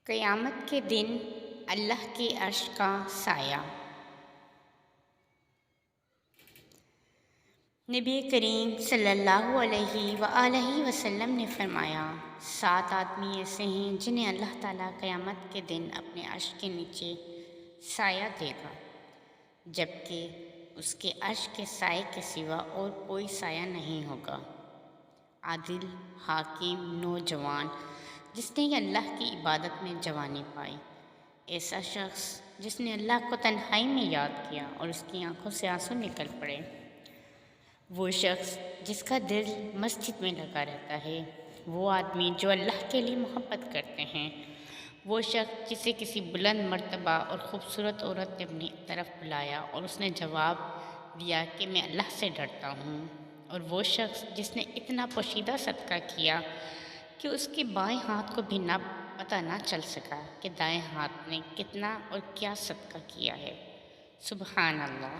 قیامت کے دن اللہ کے عرش کا سایہ۔ نبی کریم صلی اللہ علیہ وآلہ وسلم نے فرمایا، 7 آدمی ایسے ہیں جنہیں اللہ تعالیٰ قیامت کے دن اپنے عرش کے نیچے سایہ دے گا، جبکہ اس کے عرش کے سائے کے سوا اور کوئی سایہ نہیں ہوگا۔ عادل، حاکم، نوجوان جس نے اللہ کی عبادت میں جوانی پائی، ایسا شخص جس نے اللہ کو تنہائی میں یاد کیا اور اس کی آنکھوں سے آنسو نکل پڑے، وہ شخص جس کا دل مسجد میں لگا رہتا ہے، وہ آدمی جو اللہ کے لیے محبت کرتے ہیں، وہ شخص جسے کسی بلند مرتبہ اور خوبصورت عورت نے اپنی طرف بلایا اور اس نے جواب دیا کہ میں اللہ سے ڈرتا ہوں، اور وہ شخص جس نے اتنا پوشیدہ صدقہ کیا کہ اس کے بائیں ہاتھ کو بھی پتہ نہ چل سکا کہ دائیں ہاتھ نے کتنا اور کیا صدقہ کیا ہے۔ سبحان اللہ۔